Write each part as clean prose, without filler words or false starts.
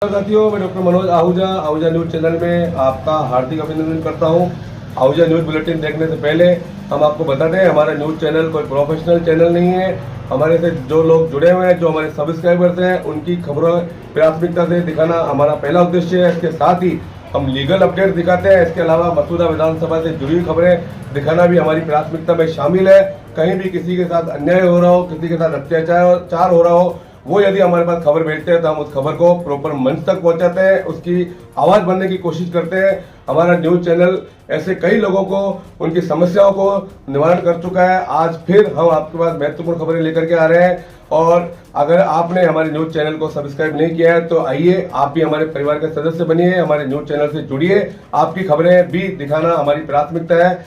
साथियों, मैं doctor Manoj Ahuja Ahuja news channel में आपका हार्दिक अभिनंदन करता हूं। आहूजा न्यूज़ बुलेटिन देखने से पहले हम आपको बता दें, हमारा न्यूज़ चैनल कोई प्रोफेशनल चैनल नहीं है। हमारे से जो लोग जुड़े हुए हैं, जो हमारे सब्सक्राइबर्स हैं, उनकी खबरों प्राथमिकता से दिखाना हमारा पहला उद्देश्य है। इसके साथ ही हम लीगल अपडेट दिखाते हैं। इसके अलावा मसूदा विधानसभा से जुड़ी खबरें दिखाना भी हमारी प्राथमिकता में शामिल है। कहीं भी किसी के साथ अन्याय हो रहा हो, किसी के साथ अत्याचार हो रहा हो, वो यदि हमारे पास खबर भेजते हैं तो हम उस खबर को प्रॉपर मंच तक पहुंचाते हैं, उसकी आवाज बनने की कोशिश करते हैं। हमारा न्यूज चैनल ऐसे कई लोगों को उनकी समस्याओं को निवारण कर चुका है। आज फिर हम आपके पास महत्वपूर्ण खबरें लेकर के आ रहे हैं। और अगर आपने हमारे न्यूज चैनल को सब्सक्राइब नहीं किया है तो आइए, आप भी हमारे परिवार के सदस्य बनिए, हमारे न्यूज चैनल से जुड़िए। आपकी खबरें भी दिखाना हमारी प्राथमिकता है।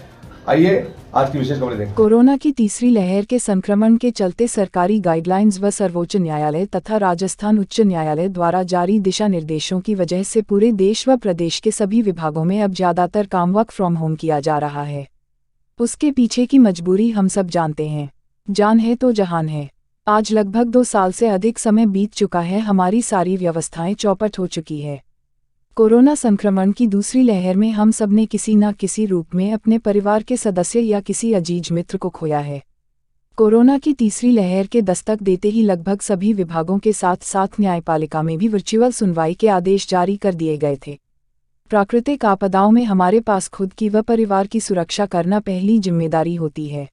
आइए आज की विशेष खबरें देखें। कोरोना की तीसरी लहर के संक्रमण के चलते सरकारी गाइडलाइंस व सर्वोच्च न्यायालय तथा राजस्थान उच्च न्यायालय द्वारा जारी दिशा निर्देशों की वजह से पूरे देश व प्रदेश के सभी विभागों में अब ज्यादातर काम वर्क फ्रॉम होम किया जा रहा है। उसके पीछे की मजबूरी हम सब जानते हैं। जान है तो जहान है। आज लगभग 2 साल से अधिक समय बीत चुका है, हमारी सारी व्यवस्थाएं चौपट हो चुकी है। कोरोना संक्रमण की दूसरी लहर में हम सब ने किसी न किसी रूप में अपने परिवार के सदस्य या किसी अजीज मित्र को खोया है। कोरोना की तीसरी लहर के दस्तक देते ही लगभग सभी विभागों के साथ साथ न्यायपालिका में भी वर्चुअल सुनवाई के आदेश जारी कर दिए गए थे। प्राकृतिक आपदाओं में हमारे पास खुद की व परिवार की सुरक्षा करना पहली जिम्मेदारी होती है।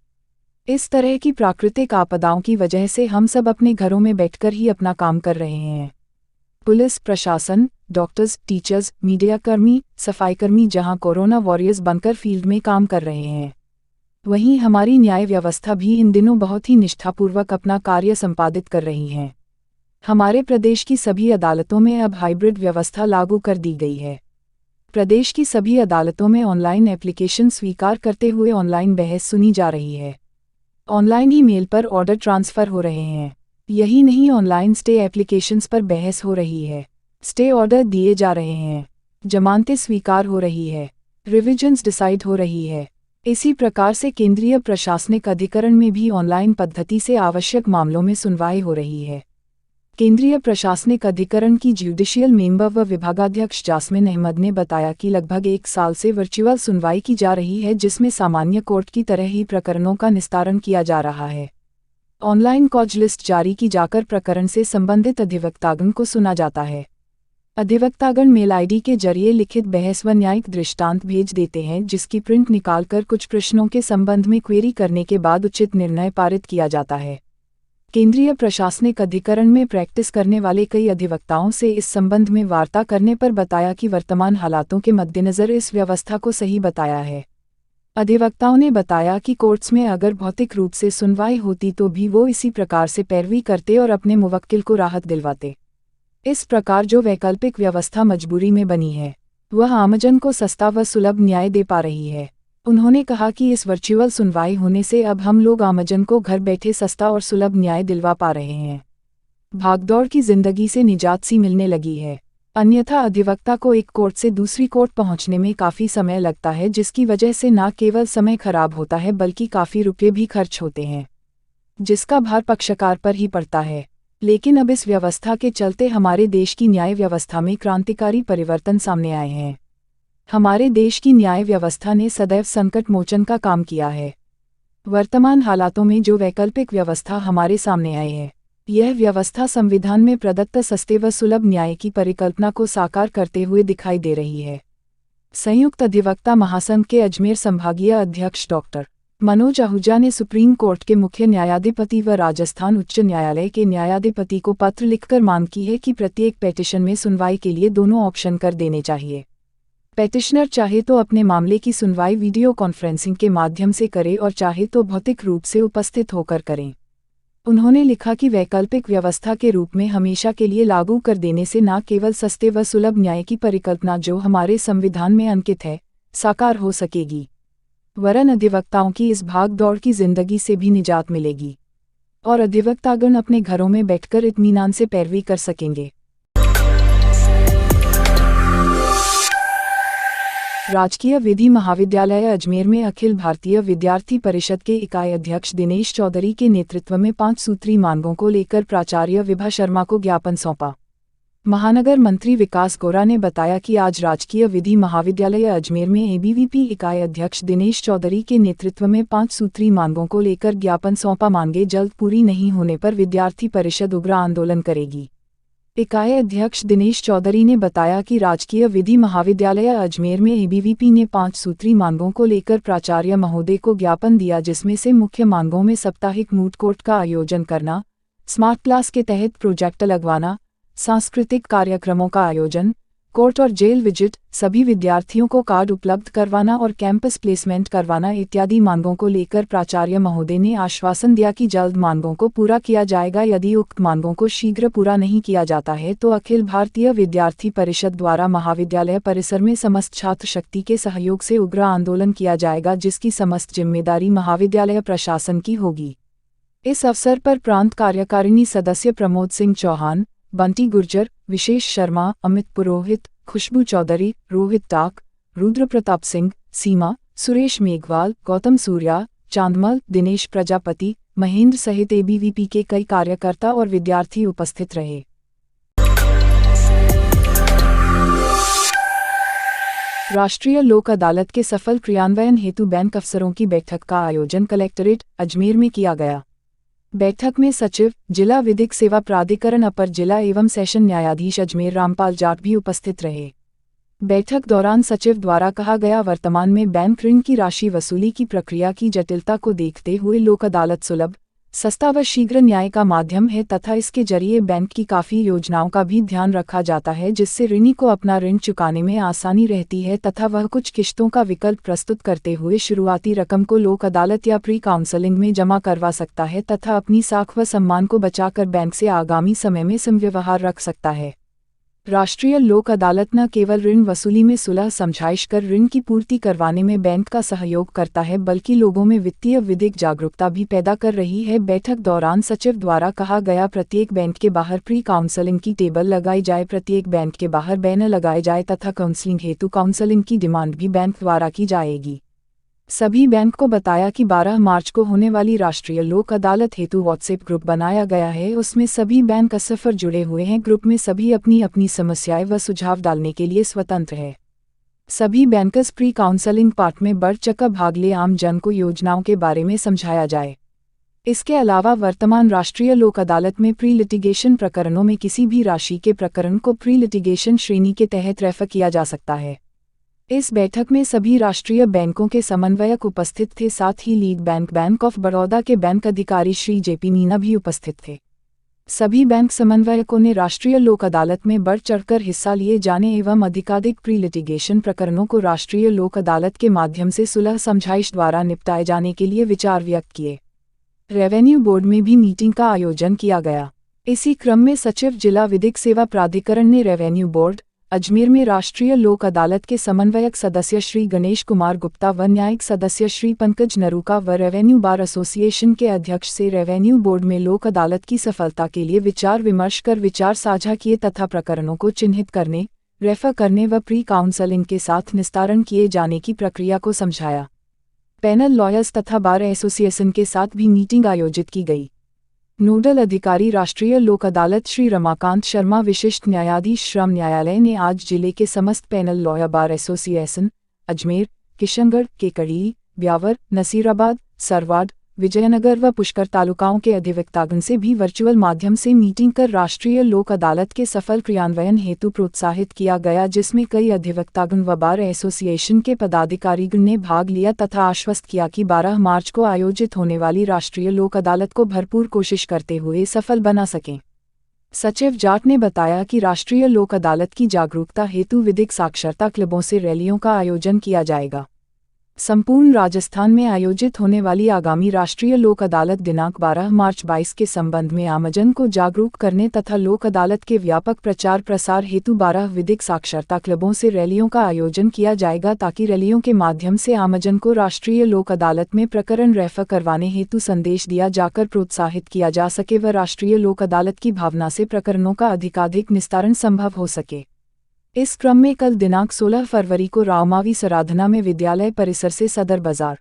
इस तरह की प्राकृतिक आपदाओं की वजह से हम सब अपने घरों में बैठकर ही अपना काम कर रहे हैं। पुलिस प्रशासन, डॉक्टर्स, टीचर्स, मीडियाकर्मी, सफाईकर्मी जहां कोरोना वॉरियर्स बनकर फील्ड में काम कर रहे हैं, वहीं हमारी न्याय व्यवस्था भी इन दिनों बहुत ही निष्ठापूर्वक अपना कार्य संपादित कर रही है। हमारे प्रदेश की सभी अदालतों में अब हाइब्रिड व्यवस्था लागू कर दी गई है। प्रदेश की सभी अदालतों में ऑनलाइन एप्लीकेशन स्वीकार करते हुए ऑनलाइन बहस सुनी जा रही है। ऑनलाइन ही मेल पर ऑर्डर ट्रांसफर हो रहे हैं। यही नहीं, ऑनलाइन स्टे एप्लीकेशंस पर बहस हो रही है। स्टे ऑर्डर दिए जा रहे हैं। जमानतें स्वीकार हो रही है। रिविजन्स डिसाइड हो रही है। इसी प्रकार से केंद्रीय प्रशासनिक अधिकरण में भी ऑनलाइन पद्धति से आवश्यक मामलों में सुनवाई हो रही है। केंद्रीय प्रशासनिक अधिकरण की ज्यूडिशियल मेंबर व विभागाध्यक्ष जास्मिन अहमद ने बताया कि लगभग 1 साल से वर्चुअल सुनवाई की जा रही है, जिसमें सामान्य कोर्ट की तरह ही प्रकरणों का निस्तारण किया जा रहा है। ऑनलाइन कॉज लिस्ट जारी की जाकर प्रकरण से संबंधित अधिवक्तागण को सुना जाता है। अधिवक्तागण मेल आईडी के जरिए लिखित बहस व न्यायिक दृष्टांत भेज देते हैं, जिसकी प्रिंट निकालकर कुछ प्रश्नों के संबंध में क्वेरी करने के बाद उचित निर्णय पारित किया जाता है। केंद्रीय प्रशासनिक अधिकरण में प्रैक्टिस करने वाले कई अधिवक्ताओं से इस संबंध में वार्ता करने पर बताया कि वर्तमान हालातों के मद्देनजर इस व्यवस्था को सही बताया है। अधिवक्ताओं ने बताया कि कोर्ट्स में अगर भौतिक रूप से सुनवाई होती तो भी वो इसी प्रकार से पैरवी करते और अपने मुवक्किल को राहत दिलवाते। इस प्रकार जो वैकल्पिक व्यवस्था मजबूरी में बनी है, वह आमजन को सस्ता व सुलभ न्याय दे पा रही है। उन्होंने कहा कि इस वर्चुअल सुनवाई होने से अब हम लोग आमजन को घर बैठे सस्ता और सुलभ न्याय दिलवा पा रहे हैं। भागदौड़ की जिंदगी से निजात सी मिलने लगी है। अन्यथा अधिवक्ता को एक कोर्ट से दूसरी कोर्ट पहुंचने में काफ़ी समय लगता है, जिसकी वजह से न केवल समय खराब होता है बल्कि काफ़ी रुपये भी खर्च होते हैं, जिसका भार पक्षकार पर ही पड़ता है। लेकिन अब इस व्यवस्था के चलते हमारे देश की न्याय व्यवस्था में क्रांतिकारी परिवर्तन सामने आए हैं। हमारे देश की न्याय व्यवस्था ने सदैव संकट मोचन का काम किया है। वर्तमान हालातों में जो वैकल्पिक व्यवस्था हमारे सामने आई है, यह व्यवस्था संविधान में प्रदत्त सस्ते व सुलभ न्याय की परिकल्पना को साकार करते हुए दिखाई दे रही है। संयुक्त अधिवक्ता महासंघ के अजमेर संभागीय अध्यक्ष डॉक्टर मनोज आहूजा ने सुप्रीम कोर्ट के मुख्य न्यायाधिपति व राजस्थान उच्च न्यायालय के न्यायाधिपति को पत्र लिखकर मांग की है कि प्रत्येक पेटिशन में सुनवाई के लिए दोनों ऑप्शन कर देने चाहिए। पेटिशनर चाहे तो अपने मामले की सुनवाई वीडियो कॉन्फ्रेंसिंग के माध्यम से करे और चाहे तो भौतिक रूप से उपस्थित होकर करें। उन्होंने लिखा कि वैकल्पिक व्यवस्था के रूप में हमेशा के लिए लागू कर देने से न केवल सस्ते व सुलभ न्याय की परिकल्पना जो हमारे संविधान में अंकित है साकार हो सकेगी, वरन अधिवक्ताओं की इस भाग दौड़ की जिंदगी से भी निजात मिलेगी और अधिवक्तागण अपने घरों में बैठकर इत्मीनान से पैरवी कर सकेंगे। राजकीय विधि महाविद्यालय अजमेर में अखिल भारतीय विद्यार्थी परिषद के इकाई अध्यक्ष दिनेश चौधरी के नेतृत्व में 5 सूत्री मांगों को लेकर प्राचार्य विभा शर्मा को ज्ञापन सौंपा। महानगर मंत्री विकास गोरा ने बताया कि आज राजकीय विधि महाविद्यालय अजमेर में एबीवीपी इकाई अध्यक्ष दिनेश चौधरी के नेतृत्व में 5 सूत्री मांगों को लेकर ज्ञापन सौंपा। मांगे जल्द पूरी नहीं होने पर विद्यार्थी परिषद उग्र आंदोलन करेगी। इकाई अध्यक्ष दिनेश चौधरी ने बताया कि राजकीय विधि महाविद्यालय अजमेर में एबीवीपी ने 5 सूत्री मांगों को लेकर प्राचार्य महोदय को ज्ञापन दिया, जिसमें से मुख्य मांगों में साप्ताहिक मूड कोर्ट का आयोजन करना, स्मार्ट क्लास के तहत प्रोजेक्टर लगवाना, सांस्कृतिक कार्यक्रमों का आयोजन, कोर्ट और जेल विजिट, सभी विद्यार्थियों को कार्ड उपलब्ध करवाना और कैंपस प्लेसमेंट करवाना इत्यादि मांगों को लेकर प्राचार्य महोदय ने आश्वासन दिया कि जल्द मांगों को पूरा किया जाएगा। यदि उक्त मांगों को शीघ्र पूरा नहीं किया जाता है तो अखिल भारतीय विद्यार्थी परिषद द्वारा महाविद्यालय परिसर में समस्त छात्र शक्ति के सहयोग से उग्र आंदोलन किया जाएगा, जिसकी समस्त जिम्मेदारी महाविद्यालय प्रशासन की होगी। इस अवसर पर प्रांत कार्यकारिणी सदस्य प्रमोद सिंह चौहान, बंटी गुर्जर, विशेष शर्मा, अमित पुरोहित, खुशबू चौधरी, रोहित टाक, रुद्र प्रताप सिंह, सीमा, सुरेश मेघवाल, गौतम सूर्या, चांदमल, दिनेश प्रजापति, महेंद्र सहित एबीवीपी के कई कार्यकर्ता और विद्यार्थी उपस्थित रहे। राष्ट्रीय लोक अदालत के सफल क्रियान्वयन हेतु बैंक अफसरों की बैठक का आयोजन कलेक्ट्रेट अजमेर में किया गया। बैठक में सचिव, जिला विधिक सेवा प्राधिकरण, अपर जिला एवं सेशन न्यायाधीश अजमेर रामपाल जाट भी उपस्थित रहे। बैठक दौरान सचिव द्वारा कहा गया, वर्तमान में बैंक ऋण की राशि वसूली की प्रक्रिया की जटिलता को देखते हुए लोक अदालत सुलभ, सस्ता व शीघ्र न्याय का माध्यम है तथा इसके जरिए बैंक की काफ़ी योजनाओं का भी ध्यान रखा जाता है, जिससे ऋणी को अपना ऋण चुकाने में आसानी रहती है तथा वह कुछ किश्तों का विकल्प प्रस्तुत करते हुए शुरुआती रकम को लोक अदालत या प्री काउंसलिंग में जमा करवा सकता है तथा अपनी साख व सम्मान को बचाकर बैंक से आगामी समय में समव्यवहार रख सकता है। राष्ट्रीय लोक अदालत न केवल ऋण वसूली में सुलह समझाइश कर ऋण की पूर्ति करवाने में बैंक का सहयोग करता है, बल्कि लोगों में वित्तीय विधिक जागरूकता भी पैदा कर रही है। बैठक दौरान सचिव द्वारा कहा गया, प्रत्येक बैंक के बाहर प्री काउंसलिंग की टेबल लगाई जाए, प्रत्येक बैंक के बाहर बैनर लगाए जाए तथा काउंसलिंग हेतु काउंसलिंग की डिमांड भी बैंक द्वारा की जाएगी। सभी बैंक को बताया कि 12 मार्च को होने वाली राष्ट्रीय लोक अदालत हेतु व्हाट्सएप ग्रुप बनाया गया है, उसमें सभी बैंक असफर जुड़े हुए हैं। ग्रुप में सभी अपनी अपनी समस्याएं व सुझाव डालने के लिए स्वतंत्र है। सभी बैंकर्स प्री काउंसलिंग पार्ट में बढ़ चढ़कर भाग ले आम जन को योजनाओं के बारे में समझाया जाए। इसके अलावा वर्तमान राष्ट्रीय लोक अदालत में प्री लिटिगेशन प्रकरणों में किसी भी राशि के प्रकरण को प्री लिटिगेशन श्रेणी के तहत रेफर किया जा सकता है। इस बैठक में सभी राष्ट्रीय बैंकों के समन्वयक उपस्थित थे, साथ ही lead bank bank of Baroda के बैंक अधिकारी श्री जेपी मीना भी उपस्थित थे। सभी बैंक समन्वयकों ने राष्ट्रीय लोक अदालत में बढ़ चढ़कर हिस्सा लिए जाने एवं अधिकाधिक प्री लिटिगेशन प्रकरणों को राष्ट्रीय लोक अदालत के माध्यम से सुलह समझाइश द्वारा निपटाए जाने के लिए विचार व्यक्त किए। रेवेन्यू बोर्ड में भी मीटिंग का आयोजन किया गया। इसी क्रम में सचिव, जिला विधिक सेवा प्राधिकरण ने रेवेन्यू बोर्ड अजमेर में राष्ट्रीय लोक अदालत के समन्वयक सदस्य श्री गणेश कुमार गुप्ता व न्यायिक सदस्य श्री पंकज नरूका व रेवेन्यू बार एसोसिएशन के अध्यक्ष से रेवेन्यू बोर्ड में लोक अदालत की सफलता के लिए विचार विमर्श कर विचार साझा किए तथा प्रकरणों को चिन्हित करने, रेफर करने व प्री काउंसलिंग के साथ निस्तारण किए जाने की प्रक्रिया को समझाया। पैनल लॉयर्स तथा बार एसोसिएशन के साथ भी मीटिंग आयोजित की गई। नोडल अधिकारी राष्ट्रीय लोक अदालत श्री रमाकांत शर्मा, विशिष्ट न्यायाधीश श्रम न्यायालय ने आज जिले के समस्त panel lawyer bar association Ajmer, Kishangarh, Kekri, Beawar, Nasirabad, Sarwar, Vijaynagar व पुष्कर तालुकाओं के अधिवक्तागण से भी वर्चुअल माध्यम से मीटिंग कर राष्ट्रीय लोक अदालत के सफल क्रियान्वयन हेतु प्रोत्साहित किया गया, जिसमें कई अधिवक्तागण व बार एसोसिएशन के पदाधिकारीगण ने भाग लिया तथा आश्वस्त किया कि 12 मार्च को आयोजित होने वाली राष्ट्रीय लोक अदालत को भरपूर कोशिश करते हुए सफल बना सकें। सचिव जाट ने बताया कि राष्ट्रीय लोक अदालत की जागरूकता हेतु विधिक साक्षरता क्लबों से रैलियों का आयोजन किया जाएगा। संपूर्ण राजस्थान में आयोजित होने वाली आगामी राष्ट्रीय लोक अदालत दिनांक 12 मार्च 22 के संबंध में आमजन को जागरूक करने तथा लोक अदालत के व्यापक प्रचार प्रसार हेतु 12 विधिक साक्षरता क्लबों से रैलियों का आयोजन किया जाएगा, ताकि रैलियों के माध्यम से आमजन को राष्ट्रीय लोक अदालत में प्रकरण रेफर करवाने हेतु संदेश दिया जाकर प्रोत्साहित किया जा सके व राष्ट्रीय लोक अदालत की भावना से प्रकरणों का अधिकाधिक निस्तारण संभव हो सके। इस क्रम में कल दिनांक 16 फरवरी को रावमावी सराधना में विद्यालय परिसर से सदर बाजार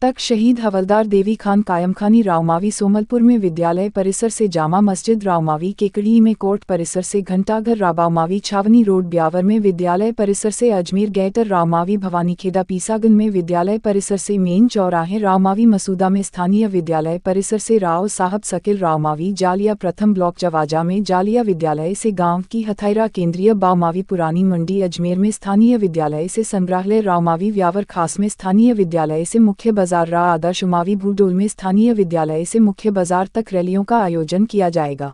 तक शहीद हवलदार देवी खान कायमखानी रावमावी सोमलपुर में विद्यालय परिसर से जामा मस्जिद रावमावी केकड़ी में कोर्ट परिसर से घंटाघर रावमावी छावनी रोड ब्यावर में विद्यालय परिसर से अजमेर गेटर रावमावी भवानीखेड़ा पीसागन में विद्यालय परिसर से मेन चौराहे रावमावी मसूदा में स्थानीय विद्यालय परिसर से राव साहब सकिल रावमावी जालिया प्रथम ब्लॉक जवाजा में जालिया विद्यालय से गांव की हथैरा केंद्रीय बावमावी पुरानी मंडी अजमेर में स्थानीय विद्यालय से संग्रहालय रावमावी व्यावर खास में स्थानीय विद्यालय से मुख्य बाजार रा आदर्श उमावी भूडोल में स्थानीय विद्यालय से मुख्य बाजार तक रैलियों का आयोजन किया जाएगा।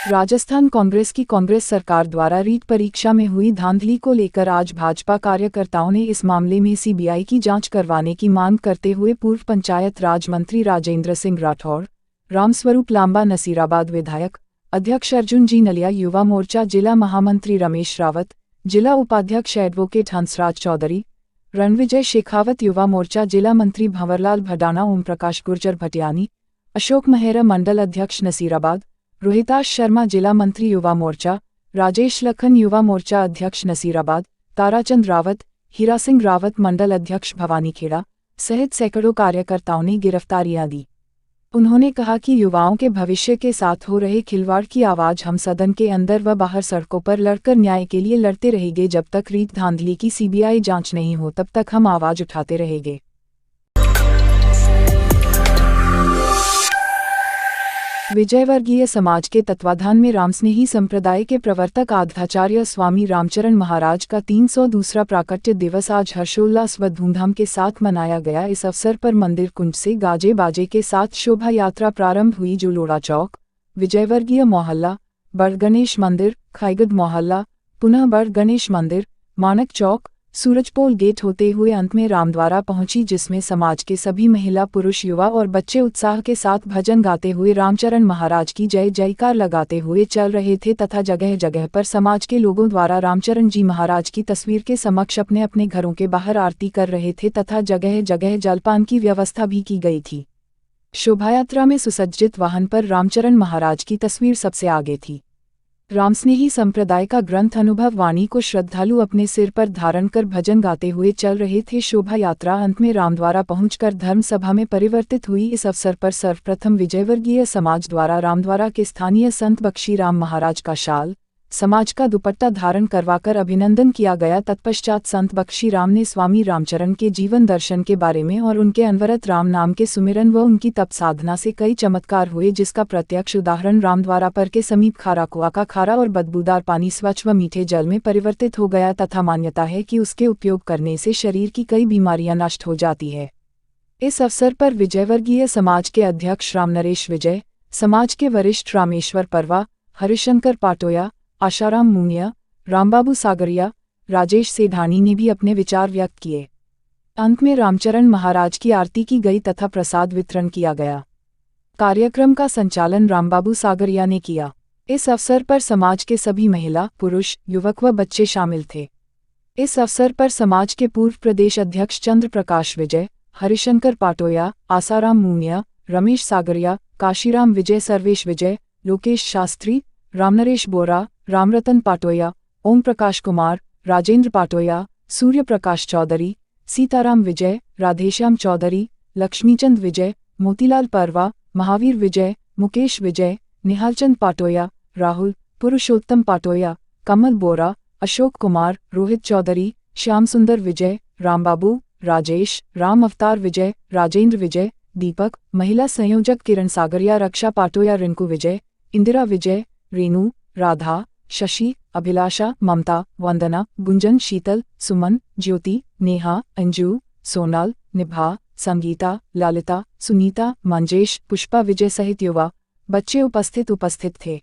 राजस्थान कांग्रेस की कांग्रेस सरकार द्वारा रीट परीक्षा में हुई धांधली को लेकर आज भाजपा कार्यकर्ताओं ने इस मामले में सीबीआई की जांच करवाने की मांग करते हुए पूर्व पंचायत राज मंत्री राजेंद्र सिंह राठौर, रामस्वरूप लांबा नसीराबाद विधायक, अध्यक्ष अर्जुन जी नलिया युवा मोर्चा जिला महामंत्री रमेश रावत, जिला उपाध्यक्ष एडवोकेट हंसराज चौधरी, रणविजय शेखावत युवा मोर्चा जिला मंत्री भंवरलाल भडाना, ओम प्रकाश गुर्जर भटियानी, अशोक मेहरा मंडल अध्यक्ष नसीराबाद, रोहिताश शर्मा जिला मंत्री युवा मोर्चा, राजेश लखन युवा मोर्चा अध्यक्ष नसीराबाद, ताराचंद रावत, हीरा सिंह रावत मंडल अध्यक्ष भवानीखेड़ा सहित सैकड़ों कार्यकर्ताओं ने गिरफ्तारियां दी। उन्होंने कहा कि युवाओं के भविष्य के साथ हो रहे खिलवाड़ की आवाज हम सदन के अंदर व बाहर सड़कों पर लड़कर न्याय के लिए लड़ते रहेंगे। जब तक रीट धांधली की सीबीआई जांच नहीं हो तब तक हम आवाज उठाते रहेंगे। विजयवर्गीय समाज के तत्वाधान में रामस्नेही संप्रदाय के प्रवर्तक आद्याचार्य स्वामी रामचरण महाराज का 302वां प्राकट्य दिवस आज हर्षोल्लास व धूमधाम के साथ मनाया गया। इस अवसर पर मंदिर कुंज से गाजे बाजे के साथ शोभा यात्रा प्रारंभ हुई जो लोड़ा चौक, विजयवर्गीय मोहल्ला, बड़ गणेश मंदिर, खाईगढ़ मोहल्ला, पुनः बड़ गणेश मंदिर, मानक चौक, सूरजपोल गेट होते हुए अंत में रामद्वारा पहुंची, जिसमें समाज के सभी महिला, पुरुष, युवा और बच्चे उत्साह के साथ भजन गाते हुए रामचरण महाराज की जय जयकार लगाते हुए चल रहे थे तथा जगह जगह पर समाज के लोगों द्वारा रामचरण जी महाराज की तस्वीर के समक्ष अपने अपने घरों के बाहर आरती कर रहे थे तथा जगह जगह जलपान की व्यवस्था भी की गई थी। शोभायात्रा में सुसज्जित वाहन पर रामचरण महाराज की तस्वीर सबसे आगे थी। रामस्नेही संप्रदाय का ग्रंथ अनुभव वाणी को श्रद्धालु अपने सिर पर धारण कर भजन गाते हुए चल रहे थे। शोभा यात्रा अंत में रामद्वारा पहुंचकर धर्म सभा में परिवर्तित हुई। इस अवसर पर सर्वप्रथम विजयवर्गीय समाज द्वारा रामद्वारा के स्थानीय संत बख्शी राम महाराज का शाल, समाज का दुपट्टा धारण करवाकर अभिनंदन किया गया। तत्पश्चात संत बख्शी राम ने स्वामी रामचरण के जीवन दर्शन के बारे में और उनके अनवरत राम नाम के सुमिरन व उनकी तप साधना से कई चमत्कार हुए, जिसका प्रत्यक्ष उदाहरण रामद्वारा पर के समीप खारा कुआ का खारा और बदबूदार पानी स्वच्छ व मीठे जल में परिवर्तित हो गया तथा मान्यता है कि उसके उपयोग करने से शरीर की कई बीमारियां नष्ट हो जाती है। इस अवसर पर विजयवर्गीय समाज के अध्यक्ष रामनरेश विजय, समाज के वरिष्ठ रामेश्वर परवा, हरिशंकर पाटोया, आशाराम मुनिया, रामबाबू सागरिया, राजेश सेठानी ने भी अपने विचार व्यक्त किए। अंत में रामचरण महाराज की आरती की गई तथा प्रसाद वितरण किया गया। कार्यक्रम का संचालन रामबाबू सागरिया ने किया। इस अवसर पर समाज के सभी महिला, पुरुष, युवक व बच्चे शामिल थे। इस अवसर पर समाज के पूर्व प्रदेश अध्यक्ष चंद्र प्रकाश विजय, हरिशंकर पाटोया, आसाराम मुनिया, रमेश सागरिया, काशीराम विजय, सर्वेश विजय, लोकेश शास्त्री, रामनरेश बोरा, रामरतन पाटोया, ओम प्रकाश कुमार, राजेंद्र पाटोया, सूर्य प्रकाश चौधरी, सीताराम विजय, राधेश्याम चौधरी, लक्ष्मीचंद विजय, मोतीलाल परवा, महावीर विजय, मुकेश विजय, निहालचंद पाटोया, राहुल, पुरुषोत्तम पाटोया, कमल बोरा, अशोक कुमार, रोहित चौधरी, श्याम सुंदर विजय, रामबाबू, राजेश, राम अवतार विजय, राजेंद्र विजय, दीपक, महिला संयोजक किरण सागरिया, रक्षा पाटोया, रिंकू विजय, इंदिरा विजय, रेनू, राधा, शशि, अभिलाषा, ममता, वंदना, गुंजन, शीतल, सुमन, ज्योति, नेहा, अंजू, सोनाल, निभा, संगीता, ललिता, सुनीता, मंजेश, पुष्पा विजय सहित युवा, बच्चे उपस्थित थे।